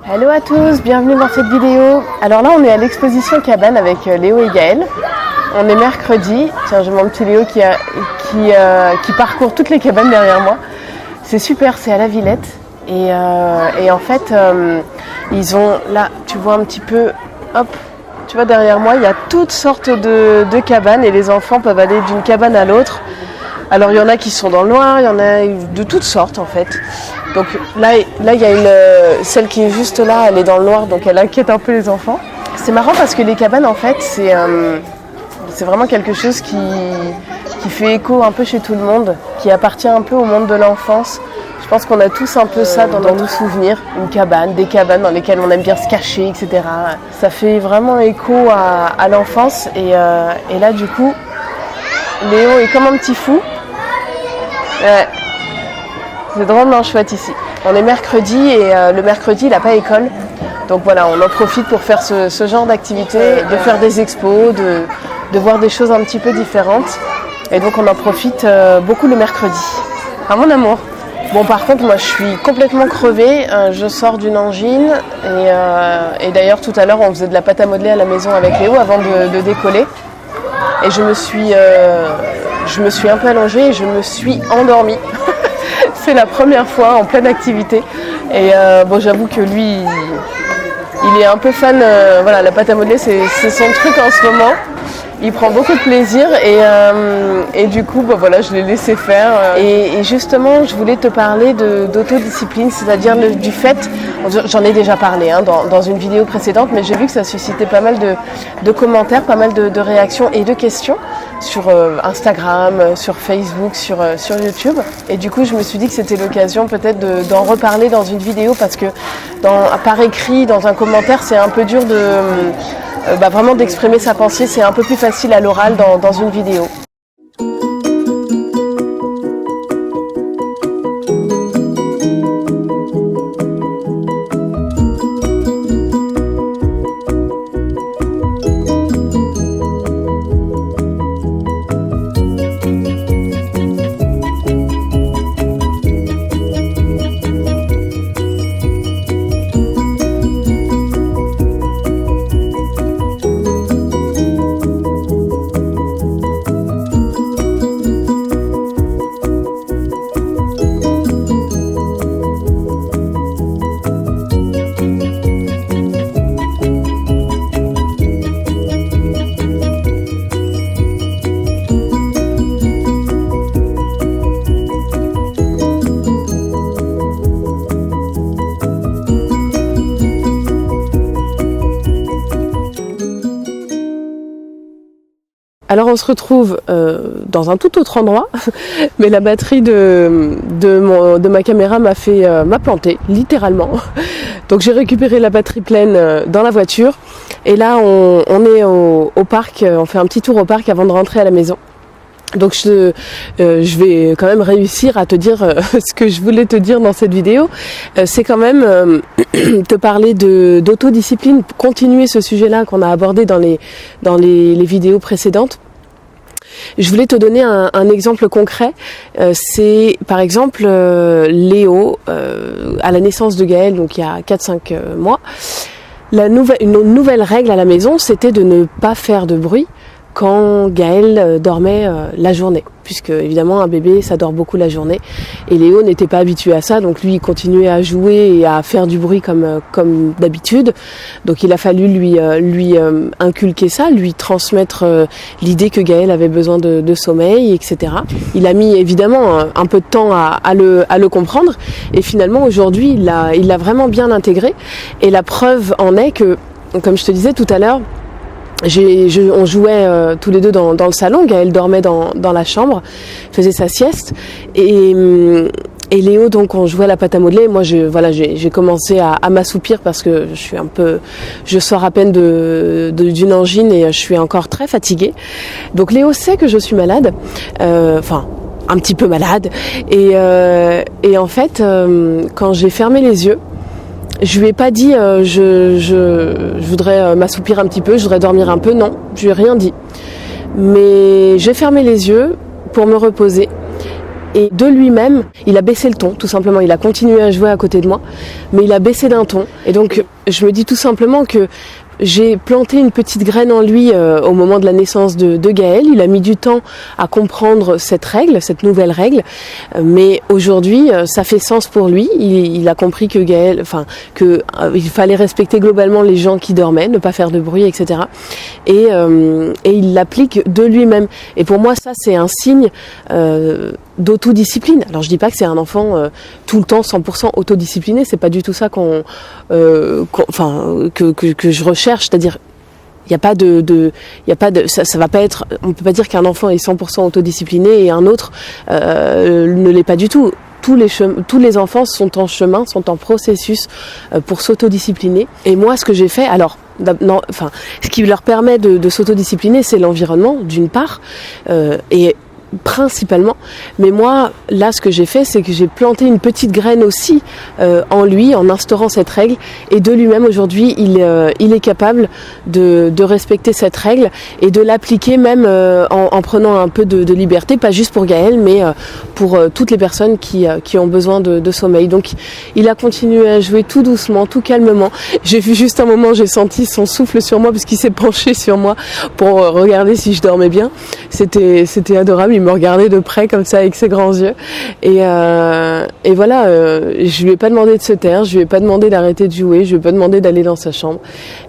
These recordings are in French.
Hello à tous, bienvenue dans cette vidéo. Alors là on est à l'exposition cabane avec Léo et Gaël. On est mercredi, tiens j'ai mon petit Léo qui parcourt toutes les cabanes derrière moi. C'est super, c'est à la Villette et en fait ils ont là, tu vois un petit peu, hop, tu vois derrière moi il y a toutes sortes de cabanes et les enfants peuvent aller d'une cabane à l'autre. Alors il y en a qui sont dans le noir, il y en a de toutes sortes en fait. Donc là il y a celle qui est juste là, elle est dans le noir, donc elle inquiète un peu les enfants. C'est marrant parce que les cabanes en fait c'est vraiment quelque chose qui fait écho un peu chez tout le monde, qui appartient un peu au monde de l'enfance. Je pense qu'on a tous un peu ça dans nos souvenirs, une cabane, des cabanes dans lesquelles on aime bien se cacher, etc. Ça fait vraiment écho à l'enfance et là du coup Léo est comme un petit fou. Ouais. C'est drôlement chouette ici. On est mercredi et le mercredi il n'a pas école. Donc voilà, on en profite pour faire ce genre d'activité, de faire des expos, de voir des choses un petit peu différentes. Et donc on en profite beaucoup le mercredi. Ah mon amour. Bon par contre moi je suis complètement crevée, je sors d'une angine et d'ailleurs tout à l'heure on faisait de la pâte à modeler à la maison avec Léo avant de décoller. Et je me suis un peu allongée et je me suis endormie. C'est la première fois en pleine activité. Et bon, j'avoue que lui, il est un peu fan. Voilà, la pâte à modeler, c'est son truc en ce moment. Il prend beaucoup de plaisir et du coup, bah, voilà, je l'ai laissé faire. Et justement, je voulais te parler d'autodiscipline, c'est-à-dire du fait, j'en ai déjà parlé dans une vidéo précédente, mais j'ai vu que ça suscitait pas mal de commentaires, pas mal de réactions et de questions sur Instagram, sur Facebook, sur YouTube. Et du coup, je me suis dit que c'était l'occasion peut-être d'en reparler dans une vidéo parce que par écrit, dans un commentaire, c'est un peu dur vraiment d'exprimer sa pensée, c'est un peu plus facile à l'oral dans une vidéo. Alors on se retrouve dans un tout autre endroit, mais la batterie de ma caméra m'a planté, littéralement. Donc j'ai récupéré la batterie pleine dans la voiture, et là on est au parc, on fait un petit tour au parc avant de rentrer à la maison. Donc je vais quand même réussir à te dire ce que je voulais te dire dans cette vidéo. C'est quand même te parler d'autodiscipline, continuer ce sujet-là qu'on a abordé dans les vidéos précédentes. Je voulais te donner un exemple concret. C'est par exemple Léo, à la naissance de Gaël, donc il y a 4-5 mois. Une nouvelle règle à la maison, c'était de ne pas faire de bruit quand Gaël dormait la journée, puisque évidemment un bébé ça dort beaucoup la journée et Léo n'était pas habitué à ça, donc lui il continuait à jouer et à faire du bruit comme d'habitude. Donc il a fallu lui inculquer ça, lui transmettre l'idée que Gaël avait besoin de sommeil, etc. Il a mis évidemment un peu de temps à le comprendre et finalement aujourd'hui il l'a vraiment bien intégré et la preuve en est que, comme je te disais tout à l'heure, on jouait tous les deux dans le salon. Gaël dormait dans la chambre, faisait sa sieste et Léo, donc on jouait à la pâte à modeler. Moi j'ai commencé à m'assoupir parce que je sors à peine d'une angine et je suis encore très fatiguée. Donc Léo sait que je suis malade, un petit peu malade et en fait quand j'ai fermé les yeux, je lui ai pas dit je voudrais m'assoupir un petit peu, je voudrais dormir un peu, non, je lui ai rien dit. Mais j'ai fermé les yeux pour me reposer Et de lui-même, il a baissé le ton, tout simplement. Il a continué à jouer à côté de moi, mais il a baissé d'un ton. Et donc, je me dis tout simplement que j'ai planté une petite graine en lui au moment de la naissance de Gaël. Il a mis du temps à comprendre cette règle, cette nouvelle règle, mais aujourd'hui ça fait sens pour lui. Il a compris que Gaël, il fallait respecter globalement les gens qui dormaient, ne pas faire de bruit, etc. Et il l'applique de lui-même. Et pour moi ça c'est un signe d'autodiscipline. Alors je dis pas que c'est un enfant tout le temps 100% autodiscipliné, c'est pas du tout ça que je recherche, c'est-à-dire ça va pas être, on peut pas dire qu'un enfant est 100% autodiscipliné et un autre ne l'est pas du tout. Tous les enfants sont en chemin, sont en processus pour s'autodiscipliner. Et moi, ce que j'ai fait, ce qui leur permet de s'autodiscipliner, c'est l'environnement, d'une part, et principalement, mais moi là ce que j'ai fait c'est que j'ai planté une petite graine aussi en lui en instaurant cette règle, et de lui-même aujourd'hui il est capable de respecter cette règle et de l'appliquer même en prenant un peu de liberté, pas juste pour Gaël mais pour toutes les personnes qui ont besoin de sommeil. Donc il a continué à jouer tout doucement, tout calmement. J'ai vu juste un moment, j'ai senti son souffle sur moi parce qu'il s'est penché sur moi pour regarder si je dormais bien. C'était adorable, il me regardait de près comme ça avec ses grands yeux et voilà, je lui ai pas demandé de se taire, je lui ai pas demandé d'arrêter de jouer, je lui ai pas demandé d'aller dans sa chambre,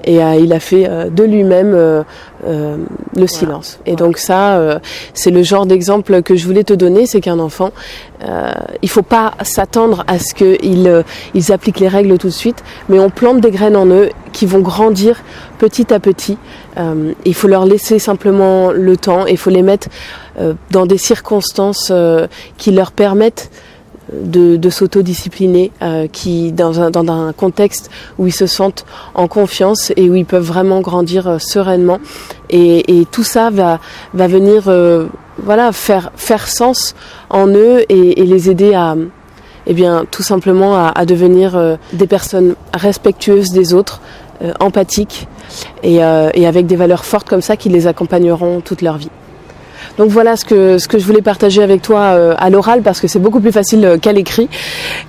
et il a fait de lui-même le silence. Et donc ça c'est le genre d'exemple que je voulais te donner, c'est qu'un enfant il faut pas s'attendre à ce qu'ils appliquent les règles tout de suite, mais on plante des graines en eux qui vont grandir petit à petit. Il faut leur laisser simplement le temps, il faut les mettre dans des circonstances qui leur permettent de s'autodiscipliner, dans un contexte où ils se sentent en confiance et où ils peuvent vraiment grandir sereinement, et tout ça va venir faire sens en eux et les aider à tout simplement à devenir des personnes respectueuses des autres, empathiques et avec des valeurs fortes comme ça qui les accompagneront toute leur vie. Donc voilà ce que je voulais partager avec toi à l'oral, parce que c'est beaucoup plus facile qu'à l'écrit.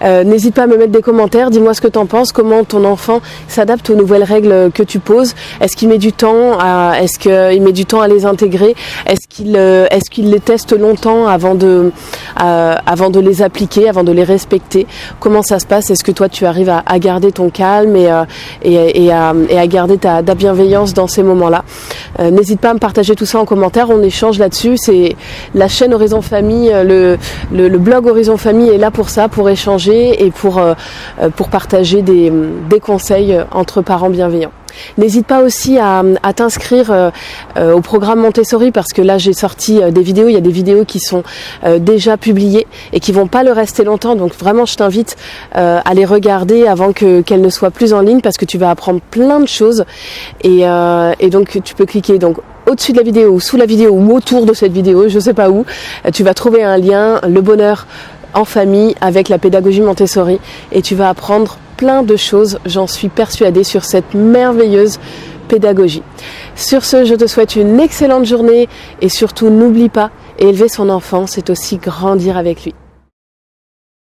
N'hésite pas à me mettre des commentaires, dis-moi ce que t'en penses, comment ton enfant s'adapte aux nouvelles règles que tu poses. Est-ce qu'il met du temps à les intégrer? Est-ce qu'il les teste longtemps avant de les appliquer, avant de les respecter? Comment ça se passe? Est-ce que toi tu arrives à garder ton calme et à garder ta bienveillance dans ces moments-là? N'hésite pas à me partager tout ça en commentaire, on échange là-dessus. C'est la chaîne Horizon Famille, le blog Horizon Famille est là pour ça, pour échanger et pour partager des conseils entre parents bienveillants. N'hésite pas aussi à t'inscrire au programme Montessori, parce que là j'ai sorti des vidéos, il y a des vidéos qui sont déjà publiées et qui vont pas le rester longtemps, donc vraiment je t'invite à les regarder avant qu'elles ne soient plus en ligne, parce que tu vas apprendre plein de choses et donc tu peux cliquer au-dessus de la vidéo, ou sous la vidéo, ou autour de cette vidéo, je sais pas où, tu vas trouver un lien, le bonheur en famille avec la pédagogie Montessori, et tu vas apprendre plein de choses, j'en suis persuadée, sur cette merveilleuse pédagogie. Sur ce, je te souhaite une excellente journée, et surtout n'oublie pas, élever son enfant, c'est aussi grandir avec lui.